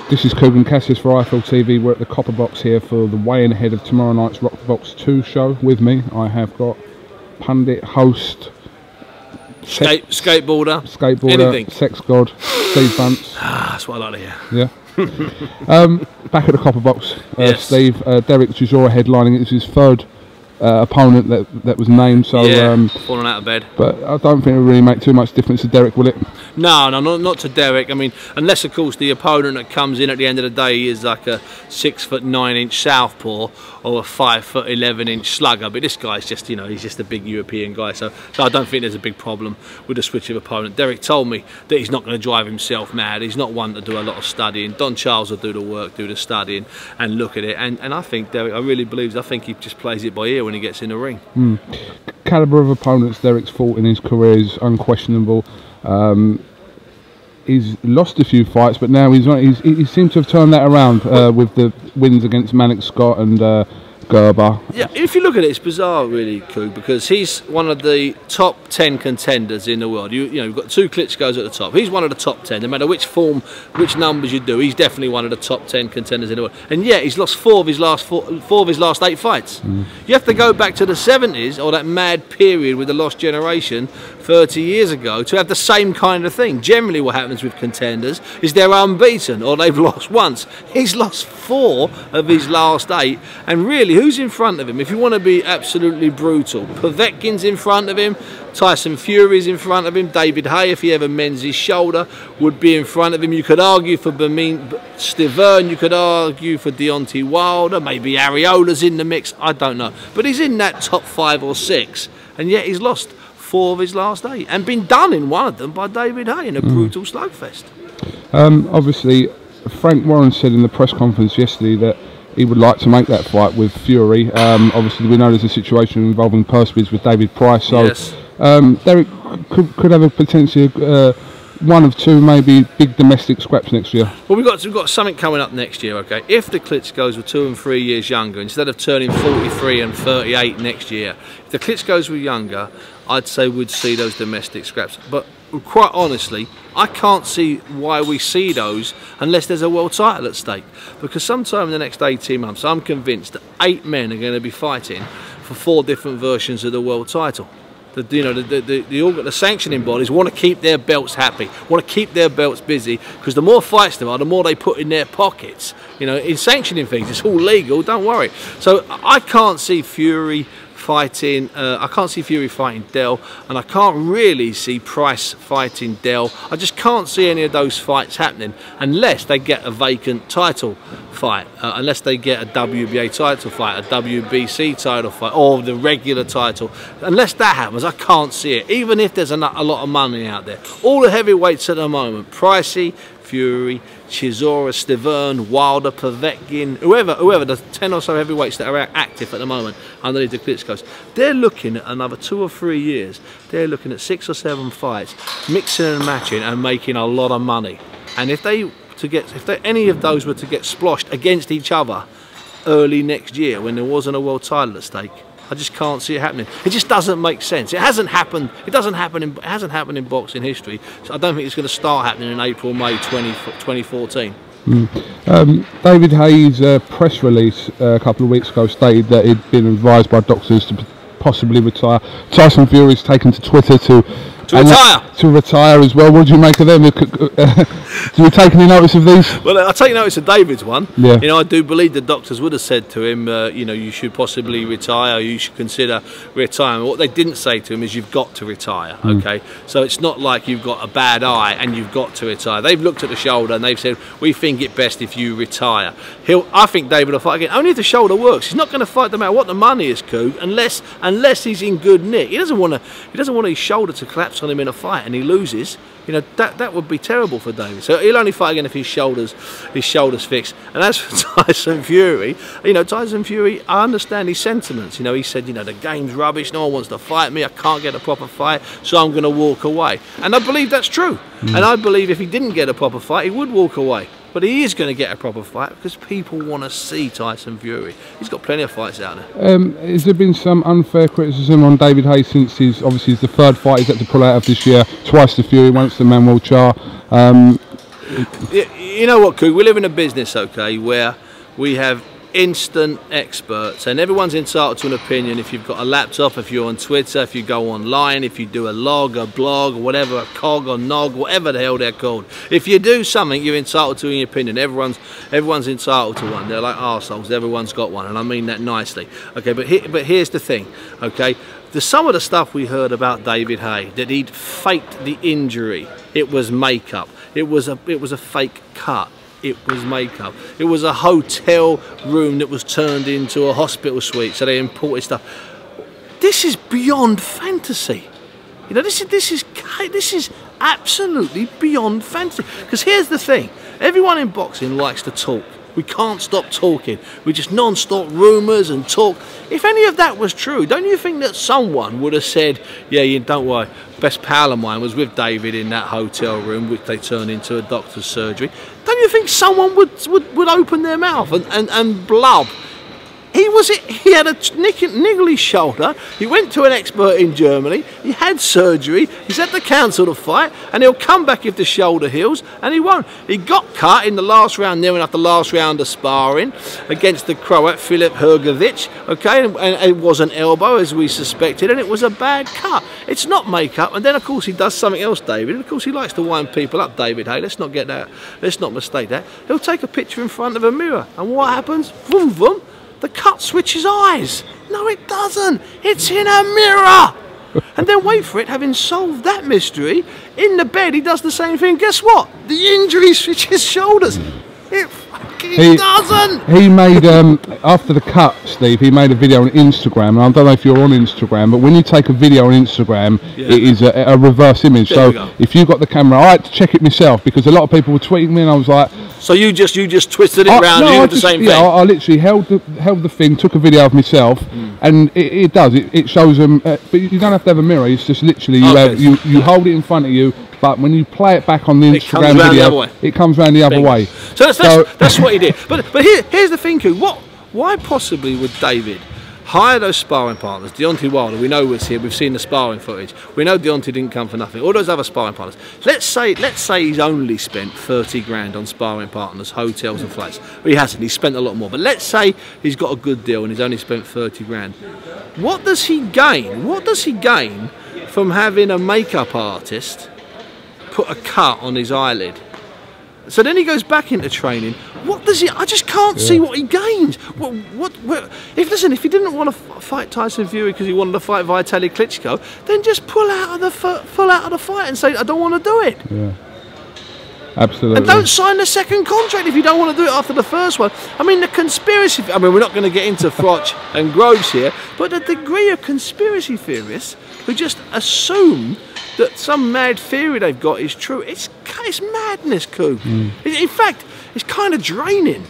This is Kugan Cassius for IFL TV. We're at the Copper Box here for the weigh-in ahead of tomorrow night's Rock the Box 2 show. With me, I have got pundit, host, skateboarder, anything. Sex god, Steve Bunce. That's what I like to hear. Yeah. Back at the Copper Box, yes. Steve. Dereck Chisora headlining. It's his third opponent that was named. So falling out of bed. But I don't think it will really make too much difference to Dereck, will it? No, not to Dereck. I mean, unless of course the opponent that comes in at the end of the day is like a 6'9" southpaw or a 5'11" slugger. But this guy's just, he's just a big European guy. So I don't think there's a big problem with the switch of opponent. Dereck told me that he's not going to drive himself mad. He's not one to do a lot of studying. Don Charles will do the work, do the studying, and look at it. And I think Dereck, I really believe, I think he just plays it by ear when he gets in the ring. Calibre of opponents Dereck's fought in his career is unquestionable. He's lost a few fights, but now he seems to have turned that around with the wins against Malik Scott and Gerber. Yeah, if you look at it, it's bizarre, really, Coog, because he's one of the top 10 contenders in the world. You've got two Klitschko's at the top. He's one of the top 10. No matter which form, which numbers you do, he's definitely one of the top 10 contenders in the world. And yet, he's lost four of his last 8 fights. You have to go back to the 70s, or that mad period with the lost generation 30 years ago, to have the same kind of thing. Generally, what happens with contenders is they're unbeaten, or they've lost once. He's lost 4 of his last 8, and really, who's in front of him? If you want to be absolutely brutal, Povetkin's in front of him, Tyson Fury's in front of him, David Haye, if he ever mends his shoulder, would be in front of him. You could argue for Stevenson, you could argue for Deontay Wilder, maybe Ariola's in the mix, I don't know. But he's in that top 5 or 6, and yet he's lost 4 of his last 8, and been done in one of them by David Haye in a brutal slugfest. Obviously, Frank Warren said in the press conference yesterday that he would like to make that fight with Fury. Obviously, we know there's a situation involving purse bids with David Price, so yes. Dereck could have a potentially one of 2 maybe big domestic scraps next year. Well, we've got something coming up next year, okay? If the Klitschko's were 2 and 3 years younger, instead of turning 43 and 38 next year, if the Klitschko's were younger, I'd say we'd see those domestic scraps. But quite honestly, I can't see why we see those unless there's a world title at stake. Because sometime in the next 18 months, I'm convinced that 8 men are going to be fighting for 4 different versions of the world title. The sanctioning bodies want to keep their belts happy, want to keep their belts busy, because the more fights there are, the more they put in their pockets. In sanctioning things, it's all legal, don't worry. So I can't see Fury fighting, I can't see Fury fighting Dell, and I can't really see Price fighting Dell. I just can't see any of those fights happening unless they get a vacant title fight, unless they get a WBA title fight, a WBC title fight, or the regular title. Unless that happens, I can't see it, even if there's a lot of money out there. All the heavyweights at the moment, Pricey, Fury, Chisora, Stevenson, Wilder, Povetkin, whoever, the 10 or so heavyweights that are active at the moment underneath the Klitschko's, they're looking at another 2 or 3 years. They're looking at 6 or 7 fights, mixing and matching and making a lot of money. And if any of those were to get sploshed against each other early next year when there wasn't a world title at stake, I just can't see it happening. It just doesn't make sense. It hasn't happened. It hasn't happened in boxing history. So I don't think it's going to start happening in April, May 2014. David Haye's press release a couple of weeks ago stated that he'd been advised by doctors to possibly retire. Tyson Fury's taken to Twitter to retire as well. What do you make of them? Do you take any notice of these? Well, I take notice of David's one. Yeah. I do believe the doctors would have said to him, you should possibly retire. You should consider retirement. What they didn't say to him is you've got to retire. Okay, so it's not like you've got a bad eye and you've got to retire. They've looked at the shoulder and they've said we think it best if you retire. I think David will fight again. Only if the shoulder works. He's not going to fight no matter what the money is, Coog, unless he's in good nick. He doesn't want his shoulder to collapse on him in a fight and he loses. That would be terrible for David. So he'll only fight again if his shoulders fixed. And as for Tyson Fury, Tyson Fury, I understand his sentiments. He said, the game's rubbish, no one wants to fight me, I can't get a proper fight, so I'm going to walk away. And I believe that's true. And I believe if he didn't get a proper fight, he would walk away. But he is going to get a proper fight because people want to see Tyson Fury. He's got plenty of fights out there. Has there been some unfair criticism on David Haye since obviously it's the 3rd fight he's had to pull out of this year? Twice to Fury, once to Manuel Charr. You know what, Coog? We live in a business, okay, where we have instant experts, and everyone's entitled to an opinion. If you've got a laptop, if you're on Twitter, if you go online, if you do a log, a blog, or whatever, a cog or nog, whatever the hell they're called. If you do something, you're entitled to an opinion. Everyone's entitled to one. They're like arseholes. Everyone's got one, and I mean that nicely. Okay, but here's the thing. Okay, some of the stuff we heard about David Haye, that he'd faked the injury. It was makeup. It was a fake cut. It was makeup. It was a hotel room that was turned into a hospital suite, so they imported stuff. This is beyond fantasy. You know, this is absolutely beyond fantasy. Because here's the thing: everyone in boxing likes to talk. We can't stop talking. We just non-stop rumours and talk. If any of that was true, don't you think that someone would have said, yeah, don't worry, best pal of mine was with David in that hotel room, which they turned into a doctor's surgery. Don't you think someone would open their mouth and blub? He had a niggly shoulder. He went to an expert in Germany. He had surgery. He's had to cancel the fight, and he'll come back if the shoulder heals, and he won't. He got cut in the last round, near enough the last round of sparring against the Croat Filip Hrgović. Okay, and it was an elbow as we suspected, and it was a bad cut. It's not makeup. And then of course he does something else, David. And of course he likes to wind people up, David Haye. Let's not get that. Let's not mistake that. He'll take a picture in front of a mirror, and what happens? Vroom vroom. The cut switches eyes. No, it doesn't. It's in a mirror. And then wait for it, having solved that mystery, in the bed he does the same thing. Guess what? The injury switches shoulders. It fucking doesn't. He made, after the cut, Steve, he made a video on Instagram. And I don't know if you're on Instagram, but when you take a video on Instagram, it is a reverse image. There so if you got the camera, I had to check it myself because a lot of people were tweeting me and I was like... So you just twisted it round, no, you did the same thing? I literally held the thing, took a video of myself, and it does. It shows them, but you don't have to have a mirror. It's just literally you hold it in front of you, but when you play it back on the Instagram video, it comes round the other way. So that's what he did. But here's the thing, why possibly would David hire those sparring partners? Deontay Wilder, we know was here. We've seen the sparring footage. We know Deontay didn't come for nothing. All those other sparring partners. Let's say he's only spent 30 grand on sparring partners, hotels and flights. Well, he hasn't. He's spent a lot more. But let's say he's got a good deal and he's only spent 30 grand. What does he gain? What does he gain from having a makeup artist put a cut on his eyelid? So then he goes back into training. What does he? I just can't see what he gains. If he didn't want to fight Tyson Fury because he wanted to fight Vitaly Klitschko, then just pull out of the fight and say I don't want to do it. Yeah, absolutely. And don't sign the second contract if you don't want to do it after the first one. I mean, the conspiracy. I mean, we're not going to get into Froch and Groves here, but the degree of conspiracy theorists who just assume that some mad theory they've got is true. It's madness, Coog. In fact, it's kind of draining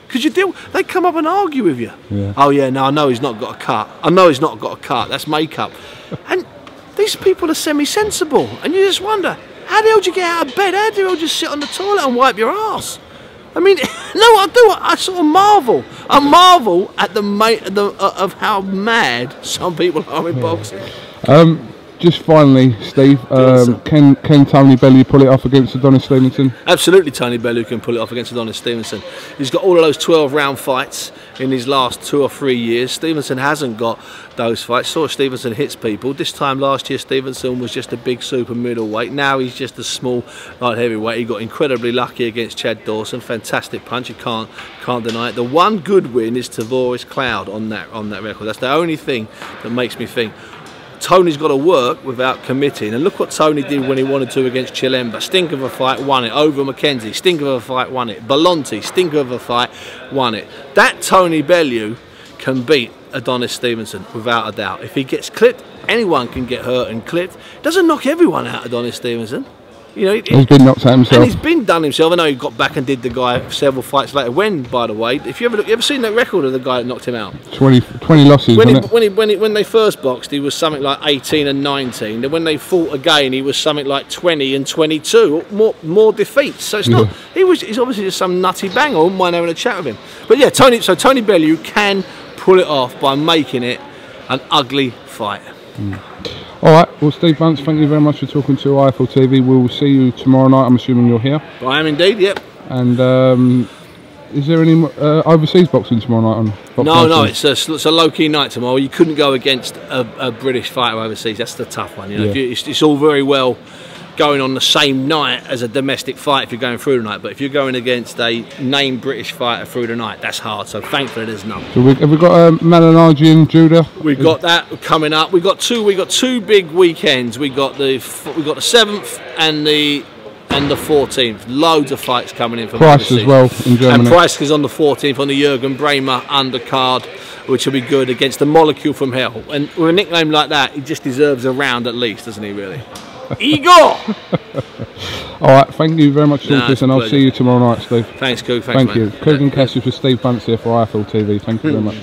because they come up and argue with you. Oh yeah, no, I know he's not got a cut. I know he's not got a cut. That's makeup. And these people are semi-sensible, and you just wonder how the hell do you get out of bed? How do you just sit on the toilet and wipe your ass? I mean, no, I do. I sort of marvel. I marvel at of how mad some people are in boxing. Just finally, Steve, can Tony Bellew pull it off against Adonis Stevenson? Absolutely, Tony Bellew can pull it off against Adonis Stevenson. He's got all of those 12-round fights in his last 2 or 3 years. Stevenson hasn't got those fights. Saw Stevenson hits people. This time last year, Stevenson was just a big super middleweight. Now he's just a small light heavyweight. He got incredibly lucky against Chad Dawson. Fantastic punch. You can't deny it. The one good win is Tavoris Cloud on that record. That's the only thing that makes me think Tony's got to work without committing. And look what Tony did when he wanted to against Chilemba. Stink of a fight, won it. Over McKenzie, stink of a fight, won it. Belonti, stink of a fight, won it. That Tony Bellew can beat Adonis Stevenson without a doubt. If he gets clipped, anyone can get hurt and clipped. Doesn't knock everyone out, Adonis Stevenson. You know, he's been knocked out himself. And he's been done himself. I know he got back and did the guy several fights later. When, by the way, if you ever seen that record of the guy that knocked him out? 20 losses. When they first boxed, he was something like 18 and 19. Then when they fought again, he was something like 20 and 22. More defeats. So it's not. He's obviously just some nutty banger. I wouldn't mind having a chat with him. But yeah, Tony Bellew can pull it off by making it an ugly fight. All right. Well, Steve Bunce, thank you very much for talking to IFL TV. We will see you tomorrow night. I'm assuming you're here. I am indeed. Yep. And is there any overseas boxing tomorrow night on? No, it's a low-key night tomorrow. You couldn't go against a British fighter overseas. That's the tough one. You know, it's all very well going on the same night as a domestic fight if you're going through the night, but if you're going against a named British fighter through the night, that's hard. So thankfully there's none. So have we got Malinagi and Judah? We've got that coming up. We've got two big weekends. We got the 7th and the 14th. Loads of fights coming in from Price as well in Germany. And Price is on the 14th on the Jürgen Bremer undercard, which will be good against the Molecule from Hell. And with a nickname like that, he just deserves a round at least, doesn't he? Really. Igor! All right, thank you very much, Lucas, and I'll see you tomorrow night, Steve. Thanks, Coog. Thank you. Coog and Cassie for Steve Bunce here for IFL TV. Thank you very much.